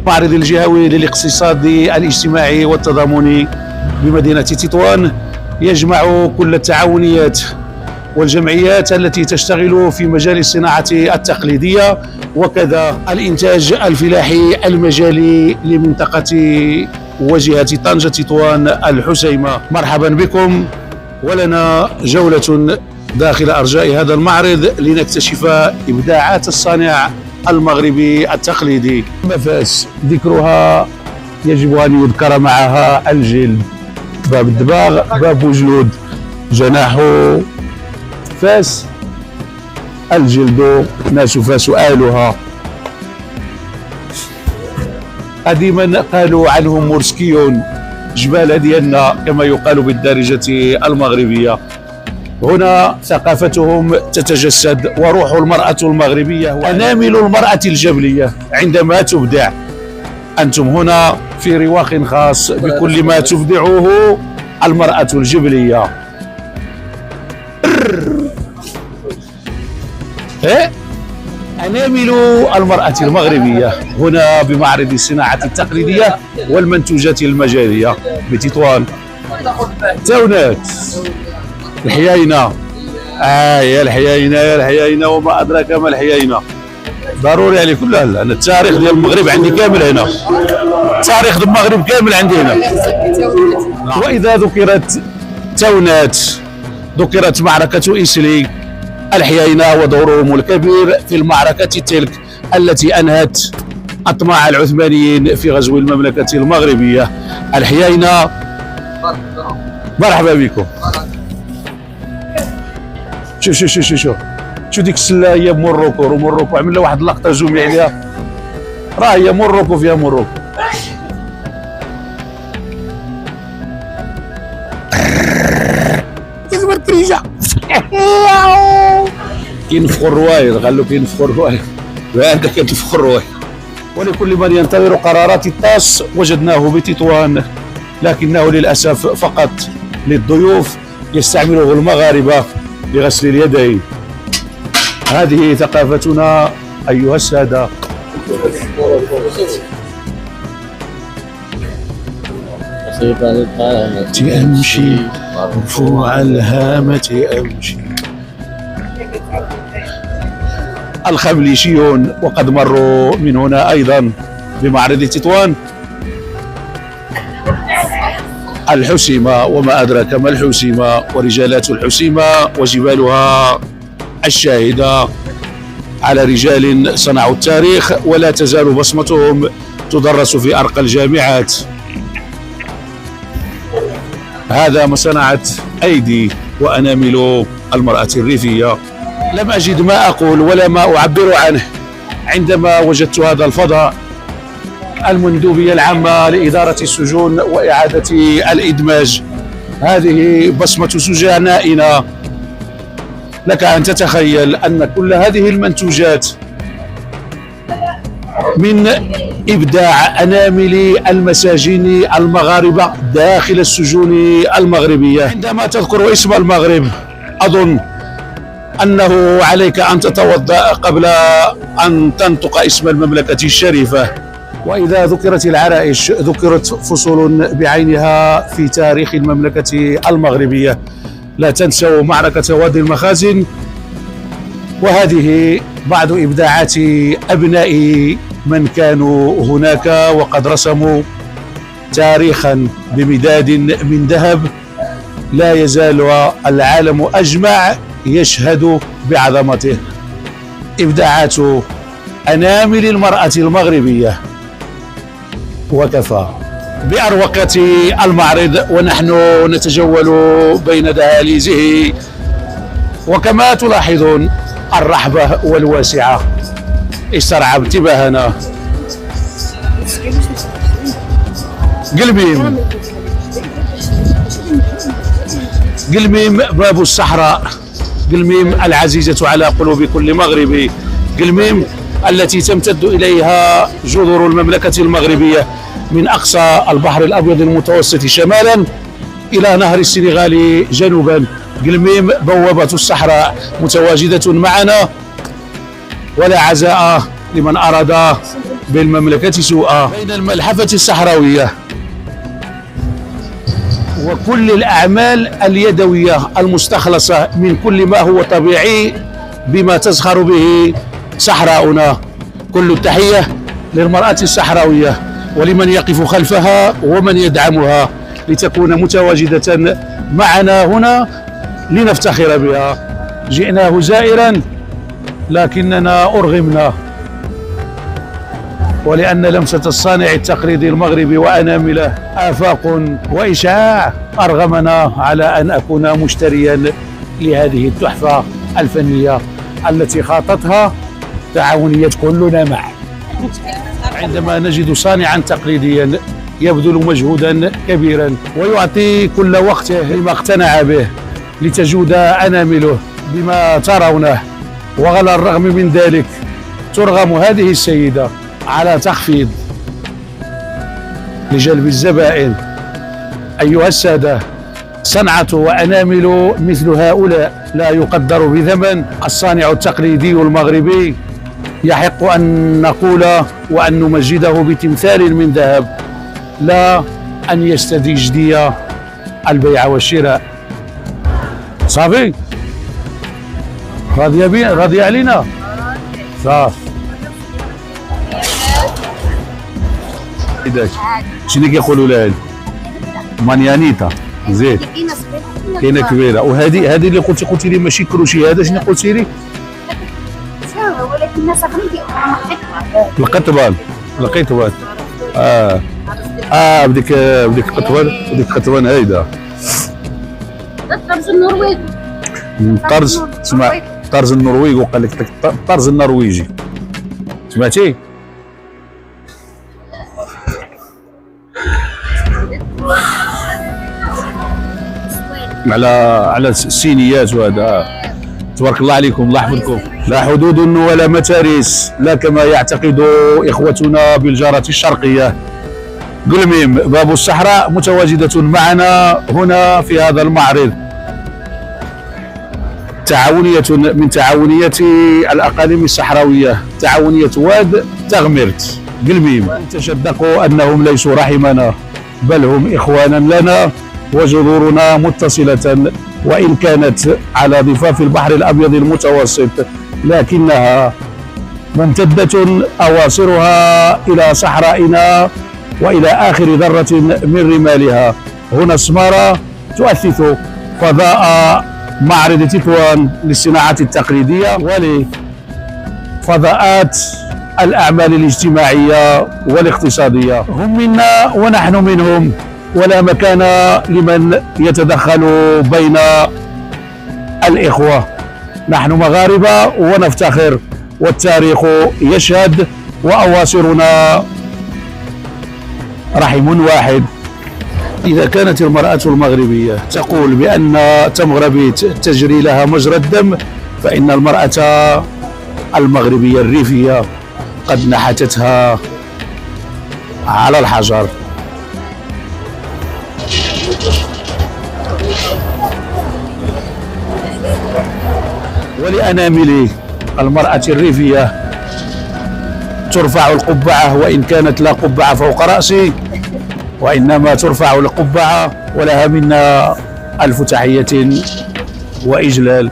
المعرض الجهوي للاقتصاد الاجتماعي والتضامني بمدينة تطوان، يجمع كل التعاونيات والجمعيات التي تشتغل في مجال الصناعة التقليدية وكذا الإنتاج الفلاحي المجالي لمنطقة وجهة طنجة تطوان الحسيمة. مرحبا بكم، ولنا جولة داخل أرجاء هذا المعرض لنكتشف إبداعات الصانع المغربي التقليدي. فاس ذكرها يجب أن يذكر معها الجلد، باب الدباغ، باب وجلود، جناح فاس، الجلد ناشف سؤالها. قديما قالوا عنهم مرسكيون، جبال ديالنا كما يقال بالدارجة المغربية. هنا ثقافتهم تتجسد، وروح المرأة المغربية أنامل المرأة الجبلية عندما تبدع. أنتم هنا في رواق خاص بكل ما تبدعه المرأة الجبلية. أنامل المرأة المغربية هنا بمعرض الصناعة التقليدية والمنتوجات المجالية بتطوان. تونات، الحياينة، يا الحياينة يا الحياينة وما أدراك ما الحياينة. ضروري عليك كلها، لأن التاريخ ديال المغرب عندي كامل هنا، التاريخ ديال المغرب كامل عندي هنا. وإذا ذكرت تونات ذكرت معركة إسلي، الحياينة ودورهم الكبير في المعركة تلك التي أنهت أطماع العثمانيين في غزو المملكة المغربية. الحياينة، مرحبا بكم. شو ديك السله هي موروكو، موروكو عملنا واحد اللقطه زومي عليها، راه هي موروكو فيها موروكو. كتبر كريجه كينفخوا الروايد، قال له كينفخوا الروايد، وانت كتنفخ الروايد. ولكل من ينتظر قرارات الطاس وجدناه بتطوان، لكنه للاسف فقط للضيوف يستعمله المغاربه لغسل اليدين. هذه ثقافتنا أيها السادة. أمشي مرفوع الهامة أمشي. الخمليشيون وقد مروا من هنا أيضا بمعرض تطوان. الحسيمة وما أدراك ما الحسيمة، ورجالات الحسيمة وجبالها الشاهدة على رجال صنعوا التاريخ ولا تزال بصمتهم تدرس في أرقى الجامعات. هذا ما صنعت أيدي وأنامل المرأة الريفية. لم أجد ما أقول ولا ما أعبر عنه عندما وجدت هذا الفضاء. المندوبية العامة لإدارة السجون وإعادة الإدماج، هذه بصمة سجنائنا. لك أن تتخيل أن كل هذه المنتوجات من إبداع أنامل المساجين المغاربة داخل السجون المغربية. عندما تذكر اسم المغرب أظن أنه عليك أن تتوضأ قبل أن تنطق اسم المملكة الشريفة. وإذا ذكرت العرائش ذكرت فصول بعينها في تاريخ المملكة المغربية. لا تنسوا معركة وادي المخازن، وهذه بعض إبداعات أبناء من كانوا هناك وقد رسموا تاريخا بمداد من ذهب لا يزال العالم أجمع يشهد بعظمته. إبداعات أنامل المرأة المغربية. وكفى بأروقة المعرض ونحن نتجول بين دهاليزه، وكما تلاحظون الرحبة والواسعة استرعى انتباهنا. قلميم باب الصحراء، قلميم العزيزة على قلوب كل مغربي، قلميم التي تمتد إليها جذور المملكة المغربية من أقصى البحر الأبيض المتوسط شمالا إلى نهر السنغال جنوبا. قلميم بوابة الصحراء متواجدة معنا، ولا عزاء لمن أراد بالمملكة سوءا بين الملحفة الصحراوية وكل الأعمال اليدوية المستخلصة من كل ما هو طبيعي بما تزخر به صحراؤنا. كل التحية للمرأة الصحراوية ولمن يقف خلفها ومن يدعمها لتكون متواجدة معنا هنا لنفتخر بها. جئناه زائرا لكننا أرغمنا، ولأن لمسة الصانع التقليدي المغربي وأنامله آفاق وإشعاع أرغمنا على أن أكون مشتريا لهذه التحفة الفنية التي خاطتها تعاونية كلنا معا. عندما نجد صانعا تقليديا يبذل مجهودا كبيرا ويعطي كل وقته لما اقتنع به لتجود أنامله بما ترونه، وعلى الرغم من ذلك ترغم هذه السيدة على تخفيض لجلب الزبائن. أيها السادة، صنعة وأنامل مثل هؤلاء لا يقدر بثمن. الصانع التقليدي المغربي يحق أن نقول وأن نمجده بتمثال من ذهب، لا أن يستجدي البيع والشراء. صافي؟ راضي علينا؟ صافي. شنو كيقولوا لها؟ مانيانيتا. زين. كاينه كبيره. وهذه اللي قلتي لي ماشي كروشي، هذا شنو قلتي لي؟ ولكن الناس القطبان. القطبان. بديك قطبان هيدا. الطرز النرويجي. الطرز، اسمع، الطرز النرويجي وقال لك الطرز النرويجي. سمعتي؟ على السينيات وهذا. تبارك الله عليكم، الله يحفظكم. لا حدود ولا متاريس، لا كما يعتقد إخوتنا بالجارة الشرقية. قلميم باب الصحراء متواجدة معنا هنا في هذا المعرض، تعاونية من تعاونية الأقاليم الصحراوية، تعاونية واد تغمرت قلميم. تصدقوا أنهم ليسوا رحمنا، بل هم إخوانا لنا وجذورنا متصلة، وإن كانت على ضفاف البحر الأبيض المتوسط لكنها ممتدة أواصرها إلى صحرائنا وإلى آخر ذرة من رمالها. هنا السمارة تؤسس فضاء معرض تطوان للصناعات التقليدية ولفضاءات الأعمال الاجتماعية والاقتصادية. هم منا ونحن منهم، ولا مكان لمن يتدخل بين الإخوة. نحن مغاربة ونفتخر، والتاريخ يشهد، وأواصرنا رحم واحد. إذا كانت المرأة المغربية تقول بأن تمغربيت تجري لها مجرى الدم، فإن المرأة المغربية الريفية قد نحتتها على الحجر. ولأنامل المرأة الريفية ترفع القبعة، وإن كانت لا قبعة فوق رأسي، وإنما ترفع القبعة، ولها منا ألف تحية وإجلال.